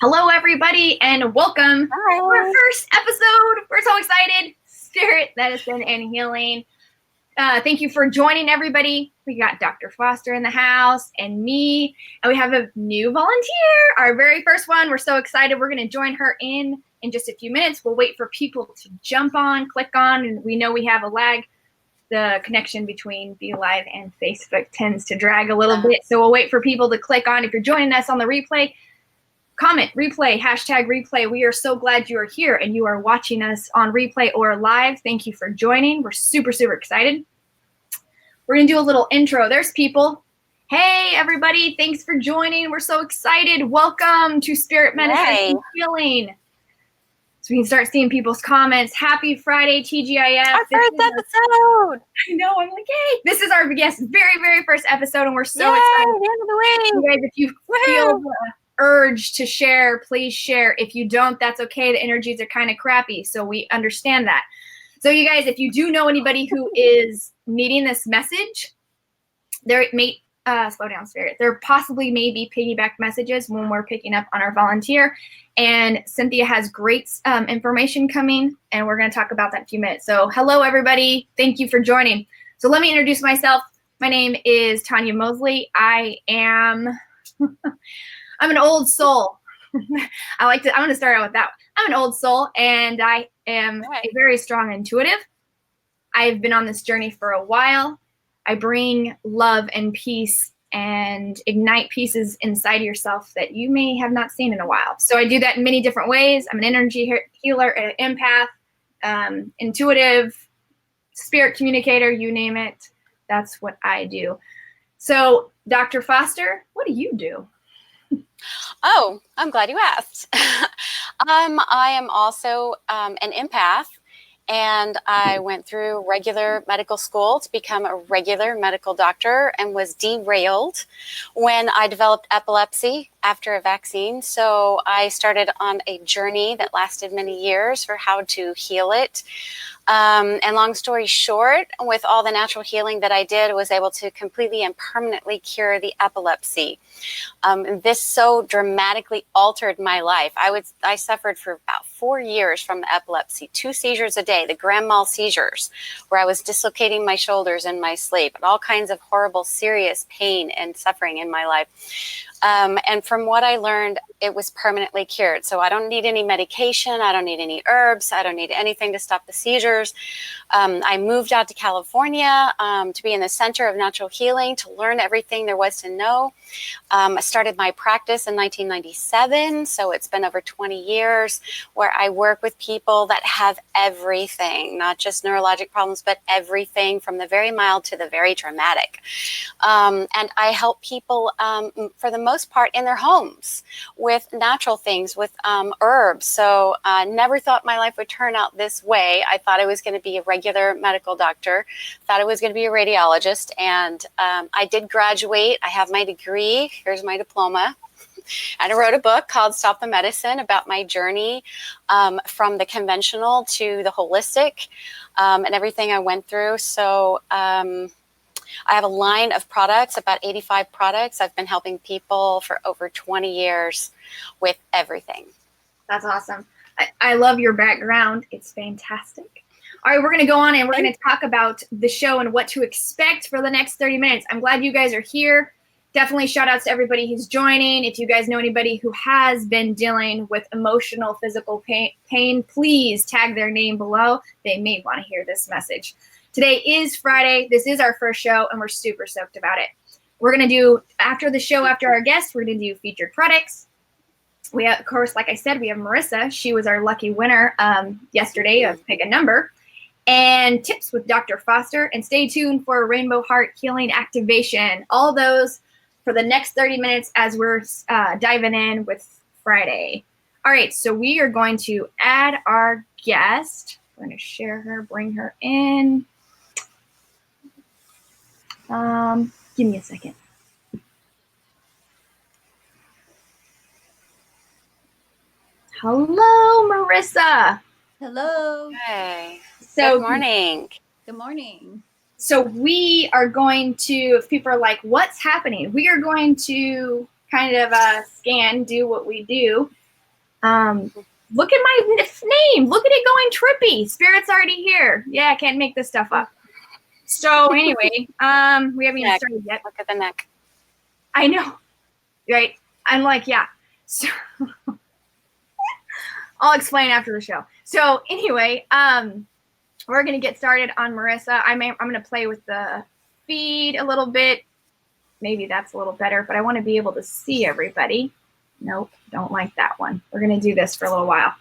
Hello, everybody, and welcome to our first episode. We're so excited. Spirit, medicine, and healing. Thank you for joining, everybody. We got Dr. Foster in the house and me, and we have a new volunteer, our very first one. We're so excited. We're going to join her in just a few minutes. We'll wait for people to jump on, click on, and we know we have a lag. The connection between Be Live and Facebook tends to drag a little bit, so we'll wait for people to click on. If you're joining us on the replay, comment, replay, hashtag replay. We are so glad you are here and you are watching us on replay or live. Thank you for joining. We're super, super excited. We're going to do a little intro. There's people. Hey, everybody. Thanks for joining. We're so excited. Welcome to Spirit Medicine and Healing. So we can start seeing people's comments. Happy Friday, TGIF. Our first episode. I know. I'm like, hey. This is our very, very first episode, and we're so excited. The end of the week. You guys, if you feel urge to share, please share. If you don't, that's okay. The energies are kind of crappy, so we understand that. So you guys, if you do know anybody who is needing this message, there may slow down, Spirit. There possibly may be piggyback messages when we're picking up on our volunteer, and Cynthia has great information coming, and we're going to talk about that in a few minutes. So hello, everybody. Thank you for joining. So let me introduce myself. My name is Tawnya Moseley. I am I'm an old soul. I'm going to start out with that. I'm an old soul, and I am a very strong intuitive. I've been on this journey for a while. I bring love and peace and ignite pieces inside yourself that you may have not seen in a while. So I do that in many different ways. I'm an energy healer, an empath, intuitive, spirit communicator, you name it. That's what I do. So Dr. Foster, what do you do? Oh, I'm glad you asked. I am also an empath, and I went through regular medical school to become a regular medical doctor and was derailed when I developed epilepsy after a vaccine. So I started on a journey that lasted many years for how to heal it. And long story short, with all the natural healing that I did, I was able to completely and permanently cure the epilepsy. This so dramatically altered my life. I suffered for about 4 years from the epilepsy, 2 seizures a day, the grand mal seizures, where I was dislocating my shoulders in my sleep, and all kinds of horrible, serious pain and suffering in my life. And from what I learned, it was permanently cured. So I don't need any medication. I don't need any herbs. I don't need anything to stop the seizures. I moved out to California to be in the center of natural healing, to learn everything there was to know. I started my practice in 1997. So it's been over 20 years where I work with people that have everything, not just neurologic problems, but everything from the very mild to the very dramatic. And I help people for the most part in their homes with natural things, with herbs. So I never thought my life would turn out this way. I thought I was going to be a regular medical doctor, thought I was going to be a radiologist, and I did graduate. I have my degree. Here's my diploma. And I wrote a book called Stop the Medicine about my journey from the conventional to the holistic and everything I went through. So I have a line of products, about 85 products. I've been helping people for over 20 years with everything. That's awesome. I love your background. It's fantastic. All right, we're going to go on and we're going to talk about the show and what to expect for the next 30 minutes. I'm glad you guys are here. Definitely shout outs to everybody who's joining. If you guys know anybody who has been dealing with emotional, physical pain, please tag their name below. They may want to hear this message. Today is Friday. This is our first show, and we're super stoked about it. We're going to do, after the show, after our guests, we're going to do featured products. We have, of course, like I said, we have Marissa. She was our lucky winner yesterday of Pick a Number. And tips with Dr. Foster. And stay tuned for Rainbow Heart Healing Activation. All those for the next 30 minutes as we're diving in with Friday. All right, so we are going to add our guest. We're going to share her, bring her in. Give me a second. Hello, Marissa. Hello. Hey. So, good morning. Good morning. So we are going to, if people are like, what's happening? We are going to kind of do what we do, Look at my name. Look at it going trippy. Spirit's already here. Yeah, I can't make this stuff up. So anyway, we haven't even started yet. Look at the neck. I know, right? I'm like, yeah. So I'll explain after the show. So anyway, we're gonna get started on Marissa. I'm gonna play with the feed a little bit. Maybe that's a little better, but I want to be able to see everybody. Nope, don't like that one. We're gonna do this for a little while.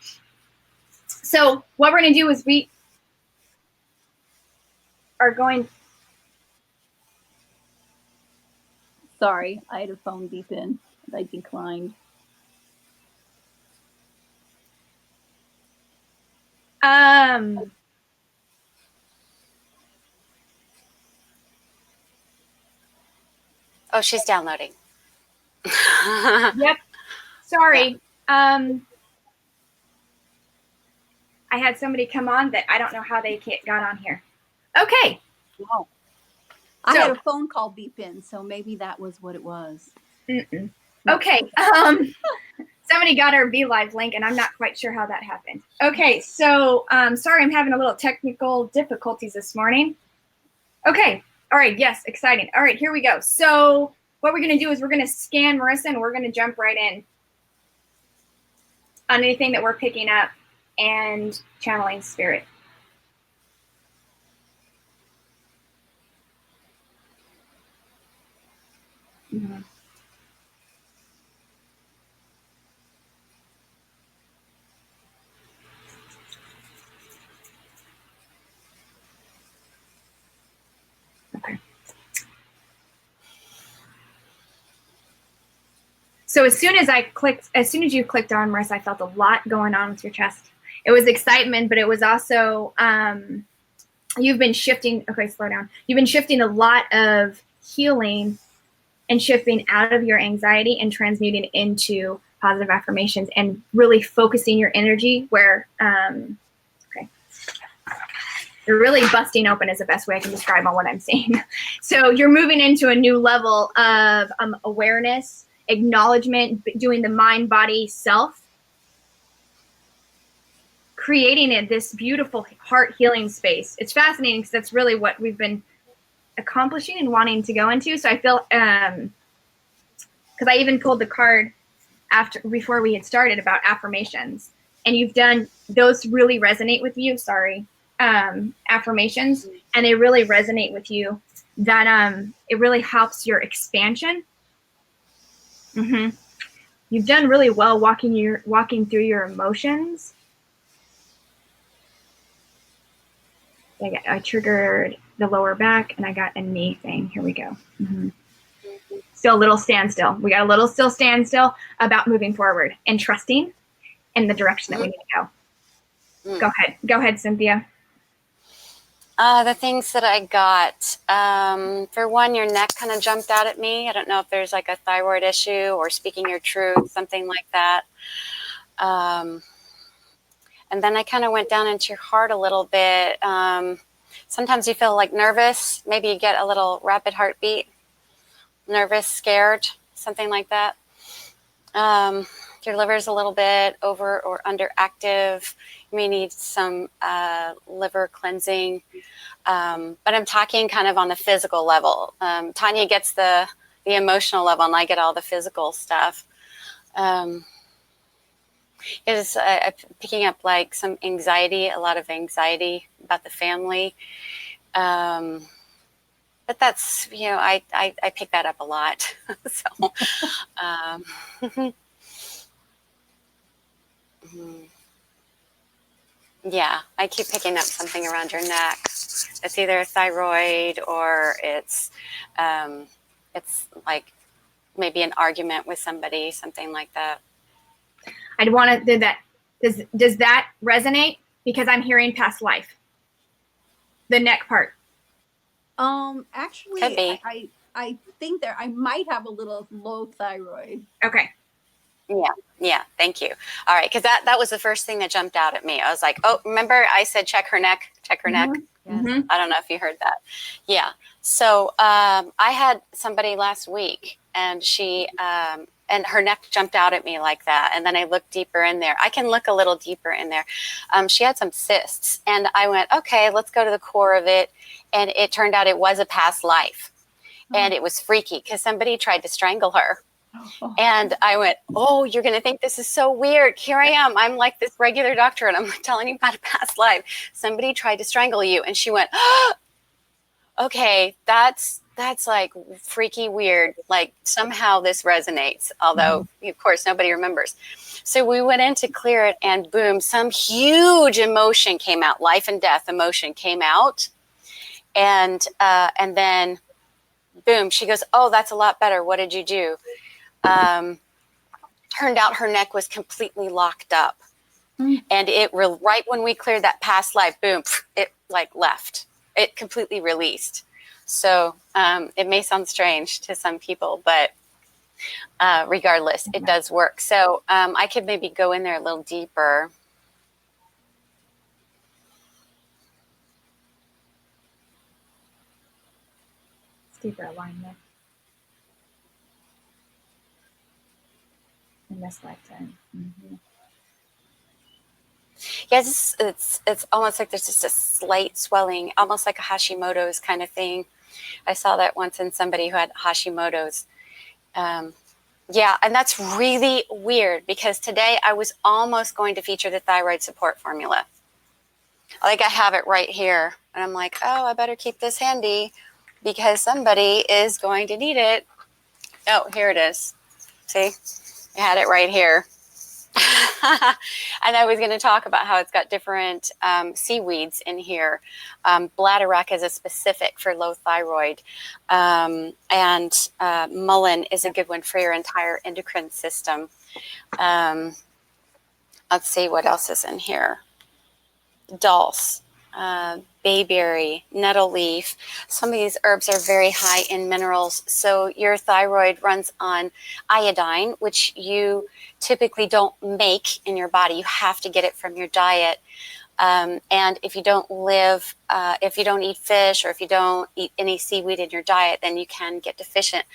So what we're gonna do is we are going. Sorry, I had a phone beep in. I declined. Oh, she's downloading. Yep. Sorry. Yeah. I had somebody come on that I don't know how they got on here. Okay. Wow. I had a phone call beep in, so maybe that was what it was. Okay. Somebody got our VLive link, and I'm not quite sure how that happened. Okay, so sorry, I'm having a little technical difficulties this morning. Okay. All right. Yes, exciting. All right, here we go. So what we're going to do is we're going to scan Marissa, and we're going to jump right in on anything that we're picking up and channeling spirit. Mm-hmm. Okay. So as soon as you clicked on Marissa, I felt a lot going on with your chest. It was excitement, but it was also, you've been shifting. Okay, slow down. You've been shifting a lot of healing and shifting out of your anxiety and transmuting into positive affirmations and really focusing your energy where, okay, you're really busting open is the best way I can describe on what I'm saying. So you're moving into a new level of awareness, acknowledgement, doing the mind, body, self, creating this beautiful heart healing space. It's fascinating because that's really what we've been accomplishing and wanting to go into. So I feel, because I even pulled the card before we had started about affirmations, and you've done those really resonate with you. Sorry, affirmations, and they really resonate with you. That it really helps your expansion. Mm-hmm. You've done really well walking through your emotions. I triggered the lower back, and I got a knee thing. Here we go. Mm-hmm. Still a little standstill. We got a little still standstill about moving forward and trusting in the direction that we need to go. Go ahead, Cynthia. The things that I got, for one, your neck kind of jumped out at me. I don't know if there's like a thyroid issue or speaking your truth, something like that. And then I kind of went down into your heart a little bit. Sometimes you feel like nervous. Maybe you get a little rapid heartbeat, nervous, scared, something like that. Your liver's a little bit over or underactive. You may need some liver cleansing. But I'm talking kind of on the physical level. Tawnya gets the emotional level, and I get all the physical stuff. Is picking up like some anxiety, a lot of anxiety about the family. But that's, I pick that up a lot. So, yeah, I keep picking up something around your neck. It's either thyroid or it's like maybe an argument with somebody, something like that. I'd want to do that. Does that resonate? Because I'm hearing past life. The neck part. Actually, Could be. I think I might have a little low thyroid. Okay. Yeah. Thank you. All right, because that was the first thing that jumped out at me. I was like, oh, remember I said check her neck. Yes. Mm-hmm. I don't know if you heard that. Yeah. So I had somebody last week, and she and her neck jumped out at me like that. And then I looked deeper in there. I can look a little deeper in there. She had some cysts, and I went, okay, let's go to the core of it. And it turned out it was a past life. And it was freaky because somebody tried to strangle her. And I went, oh, you're going to think this is so weird. Here I am. I'm like this regular doctor, and I'm telling you about a past life. Somebody tried to strangle you. And she went, oh, okay, that's like freaky weird. Like somehow this resonates, although of course nobody remembers. So we went in to clear it, and boom, some huge emotion came out. Life and death emotion came out. And then boom, she goes, oh, that's a lot better. What did you do? Turned out her neck was completely locked up. And right when we cleared that past life, boom, it like left. It completely released. So it may sound strange to some people, but regardless, it does work. So I could maybe go in there a little deeper. Deeper alignment in this lifetime. Yeah, it's almost like there's just a slight swelling, almost like a Hashimoto's kind of thing. I saw that once in somebody who had Hashimoto's. Yeah, and that's really weird because today I was almost going to feature the thyroid support formula. Like I have it right here, and I'm like, oh, I better keep this handy because somebody is going to need it. Oh, here it is. See, I had it right here. And I was going to talk about how it's got different seaweeds in here. Bladderwrack is a specific for low thyroid. And mullein is a good one for your entire endocrine system. Let's see what else is in here. Dulse, bayberry, nettle leaf. Some of these herbs are very high in minerals. So your thyroid runs on iodine, which you typically don't make in your body. You have to get it from your diet. And if you don't if you don't eat fish, or if you don't eat any seaweed in your diet, then you can get deficient.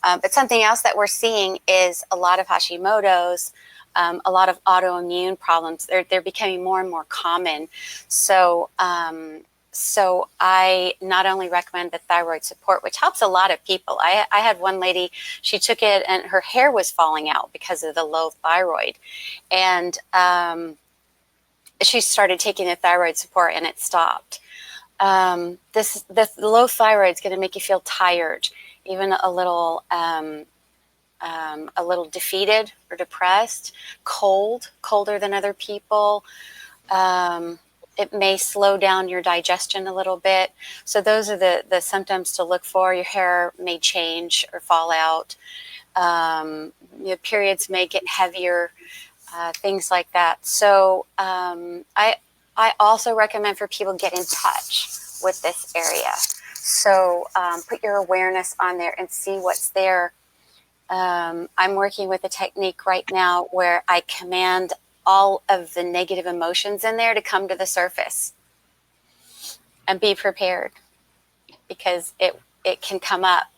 But something else that we're seeing is a lot of Hashimoto's, a lot of autoimmune problems. They're becoming more and more common. So I not only recommend the thyroid support, which helps a lot of people. I had one lady, she took it and her hair was falling out because of the low thyroid. And she started taking the thyroid support and it stopped. The low thyroid is going to make you feel tired, even a little defeated or depressed, colder than other people. It may slow down your digestion a little bit. So those are the symptoms to look for. Your hair may change or fall out. Your periods may get heavier, things like that. So I also recommend for people get in touch with this area. So put your awareness on there and see what's there. I'm working with a technique right now where I command all of the negative emotions in there to come to the surface, and be prepared because it can come up.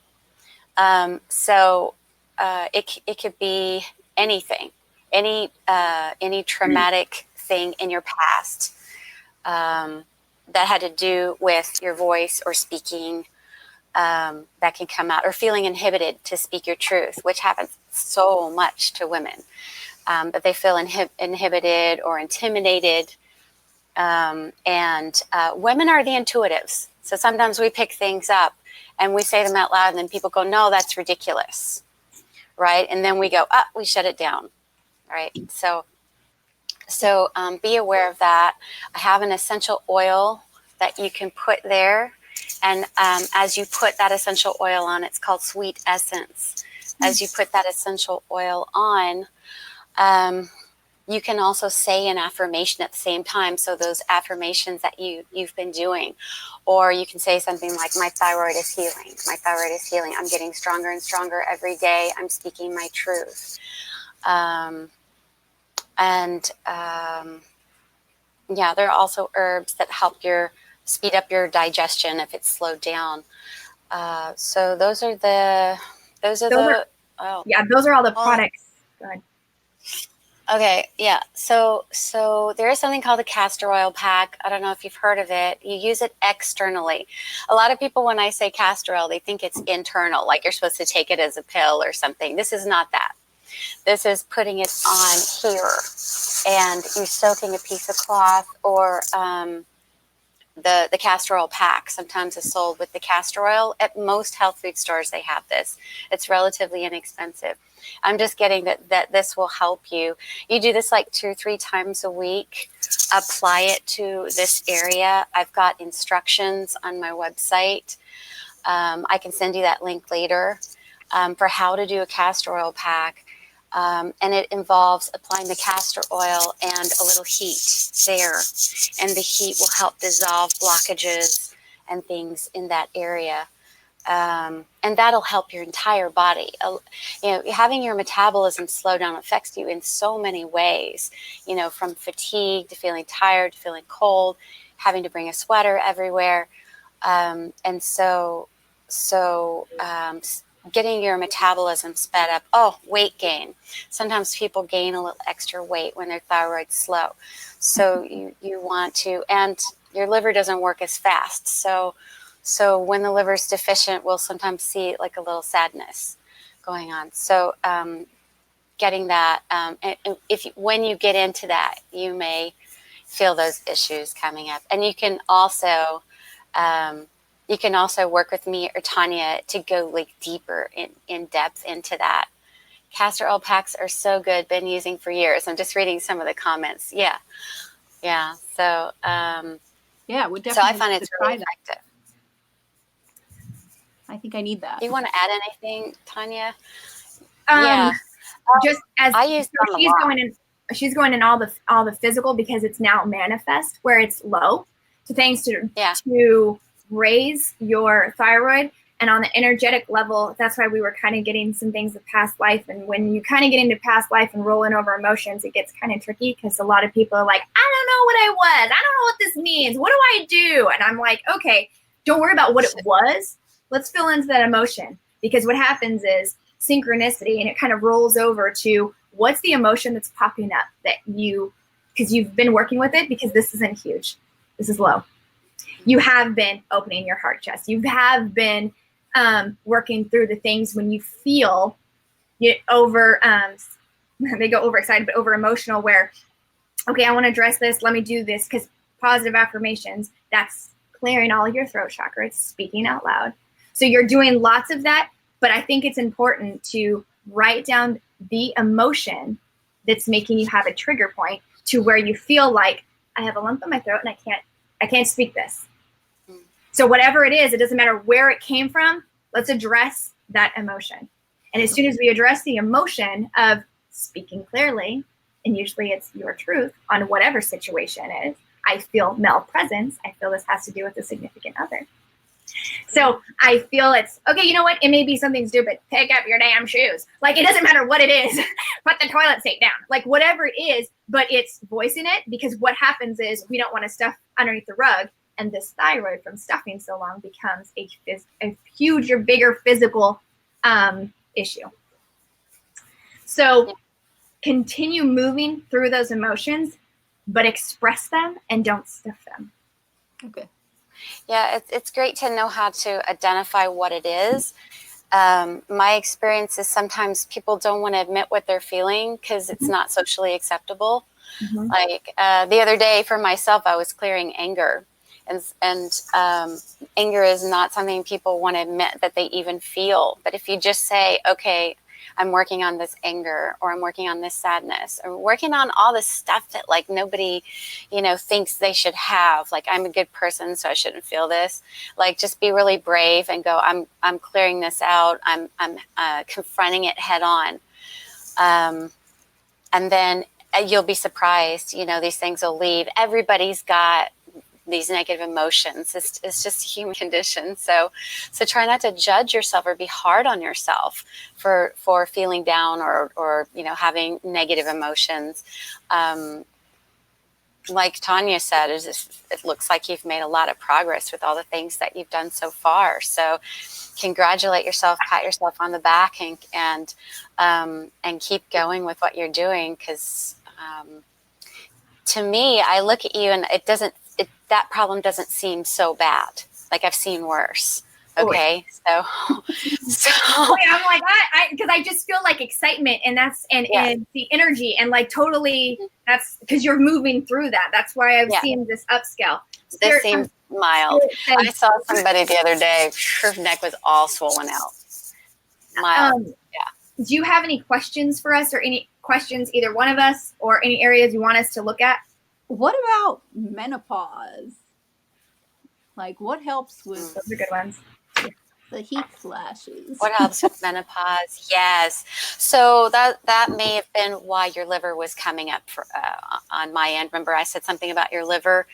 It could be anything, any traumatic thing in your past that had to do with your voice or speaking. That can come out, or feeling inhibited to speak your truth, which happens so much to women. But they feel inhibited or intimidated. And women are the intuitives. So sometimes we pick things up and we say them out loud, and then people go, no, that's ridiculous. Right? And then we go, we shut it down. Right? So be aware of that. I have an essential oil that you can put there. And as you put that essential oil on, it's called Sweet Essence. As you put that essential oil on, you can also say an affirmation at the same time. So those affirmations that you've been doing, or you can say something like, my thyroid is healing. My thyroid is healing. I'm getting stronger and stronger every day. I'm speaking my truth. There are also herbs that help speed up your digestion if it's slowed down. So those are the Oh. Yeah, those are all the products. Go ahead. Okay, yeah. So there is something called a castor oil pack. I don't know if you've heard of it. You use it externally. A lot of people, when I say castor oil, they think it's internal, like you're supposed to take it as a pill or something. This is not that. This is putting it on here, and you're soaking a piece of cloth or the castor oil pack sometimes is sold with the castor oil. At most health food stores, they have this. It's relatively inexpensive. I'm just getting that this will help you. You do this like 2 or 3 times a week. Apply it to this area. I've got instructions on my website. I can send you that link later for how to do a castor oil pack. And it involves applying the castor oil and a little heat there. And the heat will help dissolve blockages and things in that area. And that'll help your entire body. Having your metabolism slow down affects you in so many ways, from fatigue to feeling tired, to feeling cold, having to bring a sweater everywhere. And so getting your metabolism sped up. Oh, weight gain. Sometimes people gain a little extra weight when their thyroid's slow. So you want to, and your liver doesn't work as fast. So when the liver's deficient, we'll sometimes see like a little sadness going on. So getting that, and when you get into that, you may feel those issues coming up. And you can also work with me or Tawnya to go like deeper in depth into that. Castor oil packs are so good. Been using for years. I'm just reading some of the comments. Yeah. So we definitely. So I find it's really effective. I think I need that. Do you want to add anything, Tawnya? Just as I use she's going in all the physical because it's now manifest where it's low. So things to raise your thyroid, and on the energetic level, that's why we were kind of getting some things of past life. And when you kind of get into past life and rolling over emotions, it gets kind of tricky because a lot of people are like, I don't know what I was. I don't know what this means. What do I do? And I'm like, okay, don't worry about what it was. Let's fill into that emotion, because what happens is synchronicity, and it kind of rolls over to what's the emotion that's popping up because you've been working with it, because this isn't huge. This is low. You have been opening your heart chest. You have been working through the things when you feel they go overexcited, but over emotional, where, okay, I want to address this. Let me do this, because positive affirmations, that's clearing all your throat chakra. It's speaking out loud. So you're doing lots of that, but I think it's important to write down the emotion that's making you have a trigger point to where you feel like, I have a lump in my throat and I can't speak this. So whatever it is, it doesn't matter where it came from. Let's address that emotion. And as soon as we address the emotion of speaking clearly, and usually it's your truth on whatever situation it is, I feel malpresence. I feel this has to do with a significant other. So I feel it's, okay, you know what? It may be something stupid. Pick up your damn shoes. Like, it doesn't matter what it is. Put the toilet seat down. Like, whatever it is, but it's voicing it, because what happens is we don't want to stuff underneath the rug. And this thyroid from stuffing so long becomes a huger, bigger physical issue. So continue moving through those emotions, but express them and don't stuff them. Okay. Yeah, it's great to know how to identify what it is. My experience is sometimes people don't want to admit what they're feeling because it's not socially acceptable. Mm-hmm. Like the other day for myself, I was clearing anger. And anger is not something people want to admit that they even feel. But if you just say, okay, I'm working on this anger, or I'm working on this sadness, or working on all this stuff that like nobody, thinks they should have. Like, I'm a good person, so I shouldn't feel this. Like, just be really brave and go, I'm clearing this out. I'm confronting it head on. And then you'll be surprised, these things will leave. Everybody's got these negative emotions. It's just a human condition. So try not to judge yourself or be hard on yourself for feeling down or having negative emotions. Like Tawnya said, it looks like you've made a lot of progress with all the things that you've done so far. So congratulate yourself, pat yourself on the back, and keep going with what you're doing. Because to me, I look at you and that problem doesn't seem so bad. Like I've seen worse. Okay, so I'm like, because I just feel like excitement, and and the energy, and like totally, that's because you're moving through that. That's why I've seen this upscale. This seems mild. I saw somebody the other day, her neck was all swollen out. Mild. Do you have any questions for us, or any questions, either one of us, or any areas you want us to look at? What about menopause? Like, what helps with those are good ones. The heat flashes? What helps with menopause? Yes. So that may have been why your liver was coming up on my end. Remember, I said something about your liver.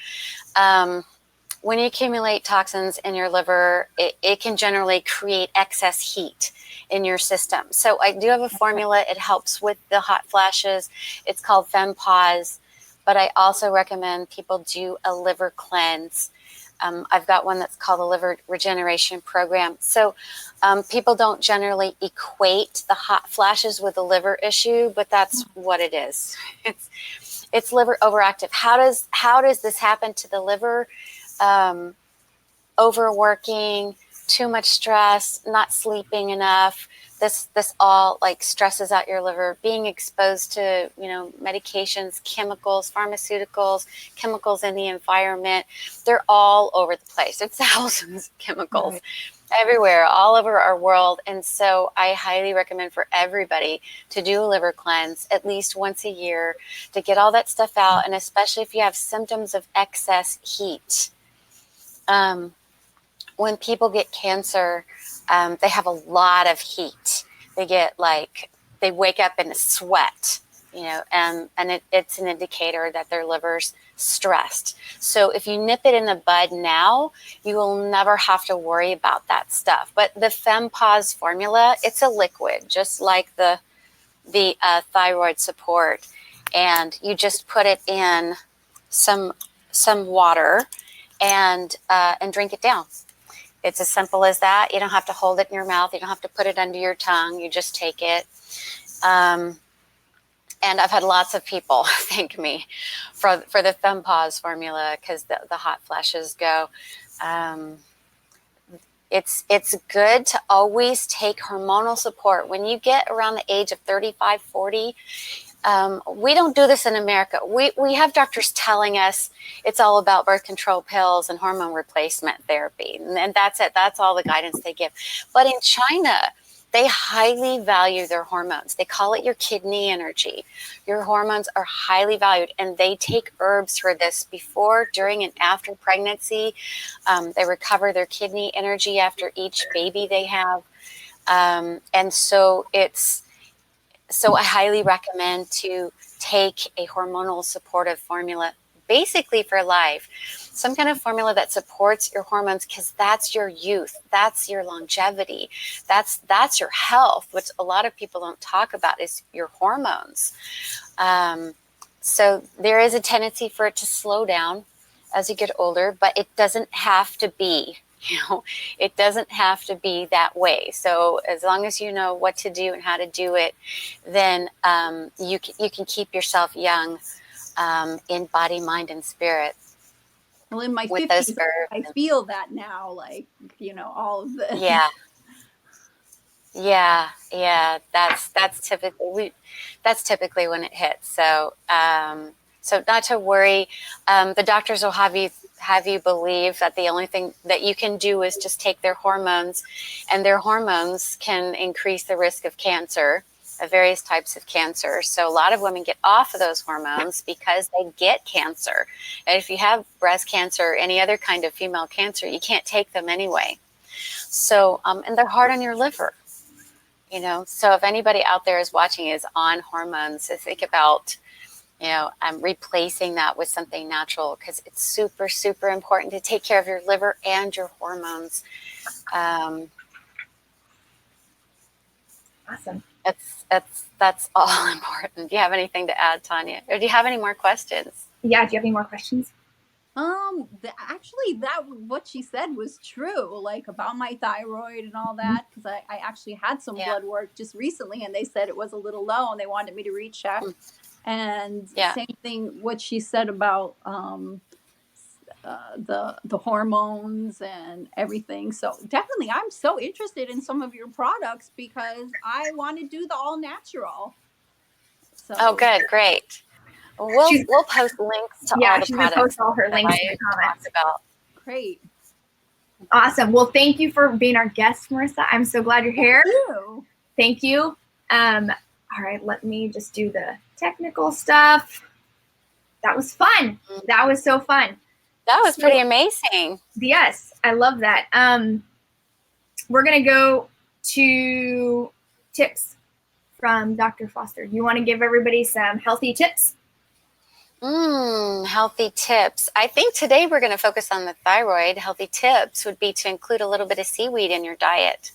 When you accumulate toxins in your liver, it can generally create excess heat in your system. So I do have a formula. It helps with the hot flashes. It's called FemPause. But I also recommend people do a liver cleanse. I've got one that's called the Liver Regeneration Program. So people don't generally equate the hot flashes with the liver issue, but that's what it is. It's liver overactive. How does this happen to the liver? Overworking, too much stress, not sleeping enough. This all like stresses out your liver. Being exposed to, medications, chemicals, pharmaceuticals, chemicals in the environment. They're all over the place. There's thousands of chemicals everywhere, all over our world. And so I highly recommend for everybody to do a liver cleanse at least once a year to get all that stuff out. And especially if you have symptoms of excess heat. When people get cancer, they have a lot of heat. They get they wake up in a sweat, and it's an indicator that their liver's stressed. So if you nip it in the bud now, you will never have to worry about that stuff. But the FemPause formula, it's a liquid, just like the thyroid support, and you just put it in some water and drink it down. It's as simple as that. You don't have to hold it in your mouth. You don't have to put it under your tongue. You just take it. And I've had lots of people thank me for the FemPause formula because the hot flashes go. It's good to always take hormonal support. When you get around the age of 35, 40, we don't do this in America. We have doctors telling us it's all about birth control pills and hormone replacement therapy. And that's it. That's all the guidance they give. But in China, they highly value their hormones. They call it your kidney energy. Your hormones are highly valued, and they take herbs for this before, during, and after pregnancy. They recover their kidney energy after each baby they have. And so I highly recommend to take a hormonal supportive formula basically for life. Some kind of formula that supports your hormones, because that's your youth, that's your longevity, that's your health, which a lot of people don't talk about is your hormones. So there is a tendency for it to slow down as you get older, but it doesn't have to be. It doesn't have to be that way. So as long as you know what to do and how to do it, then you can keep yourself young in body, mind, and spirit. Well, in my 50s, I feel that now, all of this. Yeah. That's typically when it hits. So not to worry. The doctors will have you believe that the only thing that you can do is just take their hormones, and their hormones can increase the risk of cancer, of various types of cancer. So a lot of women get off of those hormones because they get cancer. And if you have breast cancer or any other kind of female cancer, you can't take them anyway. So, and they're hard on your liver, So if anybody out there is watching is on hormones, so think about replacing that with something natural, because it's super, super important to take care of your liver and your hormones. Awesome. That's all important. Do you have anything to add, Tawnya? Or do you have any more questions? Yeah, do you have any more questions? Actually, that what she said was true, like about my thyroid and all that, because I actually had some blood work just recently, and they said it was a little low, and they wanted me to recheck. And same thing, what she said about the hormones and everything. So definitely, I'm so interested in some of your products because I want to do the all natural. So. Oh, good, great. We'll post links to all the she's products. Gonna post all her links in the comments. Great. Awesome. Well, thank you for being our guest, Marissa. I'm so glad you're here. Thank you. All right, let me just do the technical stuff. That was fun. That was so fun. That was pretty amazing. Yes, I love that. We're gonna go to tips from Dr. Foster. You want to give everybody some healthy tips? Healthy tips. I think today we're going to focus on the thyroid. Healthy tips would be to include a little bit of seaweed in your diet.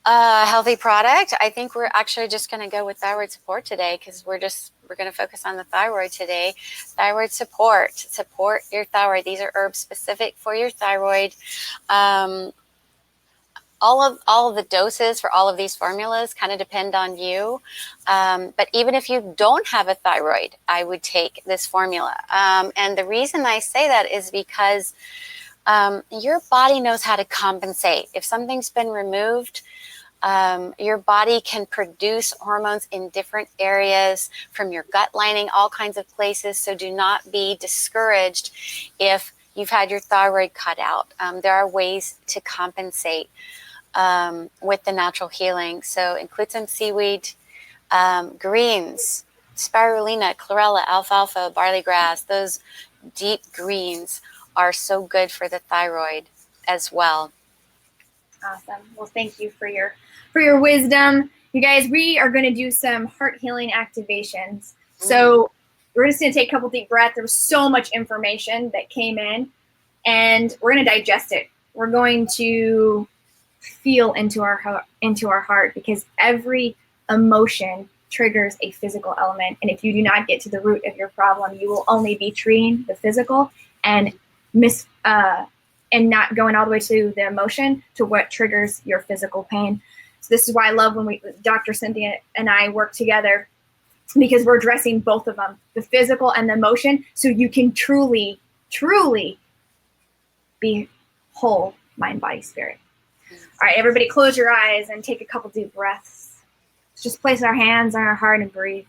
Healthy product. I think we're actually just going to go with thyroid support today because we're going to focus on the thyroid today. Thyroid support. Support your thyroid. These are herbs specific for your thyroid. All of the doses for all of these formulas kind of depend on you. But even if you don't have a thyroid, I would take this formula. And the reason I say that is because your body knows how to compensate. If something's been removed, your body can produce hormones in different areas from your gut lining, all kinds of places. So do not be discouraged if you've had your thyroid cut out. There are ways to compensate with the natural healing. So include some seaweed, greens, spirulina, chlorella, alfalfa, barley grass. Those deep greens are so good for the thyroid as well. Awesome. Well, thank you for your wisdom. You guys, we are going to do some heart healing activations. So we're just going to take a couple deep breaths. There was so much information that came in, and we're going to digest it. We're going to feel into our heart because every emotion triggers a physical element. And if you do not get to the root of your problem, you will only be treating the physical and not going all the way to the emotion to what triggers your physical pain. So this is why I love when Dr. Cynthia and I work together, because we're addressing both of them, the physical and the emotion, so you can truly, truly be whole, mind, body, spirit. All right, everybody close your eyes and take a couple deep breaths. Let's just place our hands on our heart and breathe.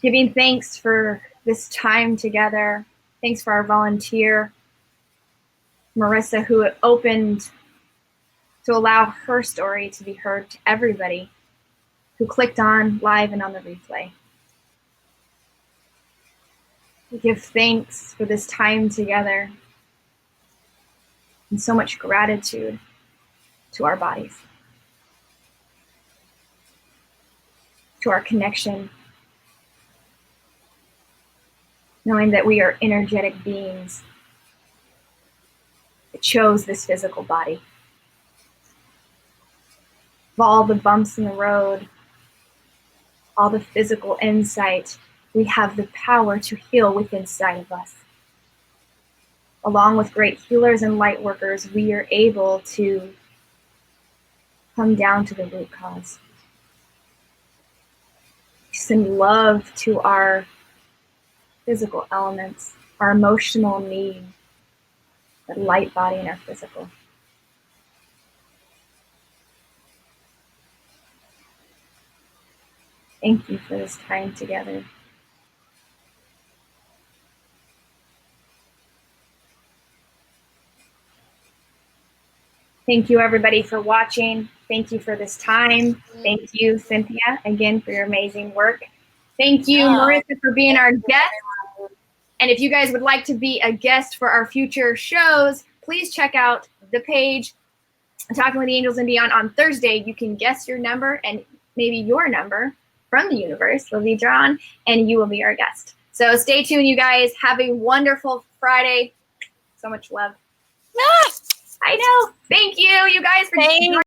Giving thanks for this time together. Thanks for our volunteer, Marissa, who opened to allow her story to be heard to everybody who clicked on live and on the replay. We give thanks for this time together and so much gratitude to our bodies, to our connection, knowing that we are energetic beings that chose this physical body. Of all the bumps in the road, all the physical insight, we have the power to heal within inside of us. Along with great healers and light workers, we are able to come down to the root cause. Send love to our physical elements, our emotional need, the light body and our physical. Thank you for this time together. Thank you, everybody, for watching. Thank you for this time. Thank you, Cynthia, again, for your amazing work. Thank you, Marissa, for being our guest. And if you guys would like to be a guest for our future shows, please check out the page, Talking with the Angels and Beyond. On Thursday, you can guess your number, and maybe your number from the universe will be drawn, and you will be our guest. So stay tuned, you guys. Have a wonderful Friday. So much love. I know. Thank you, you guys, for joining.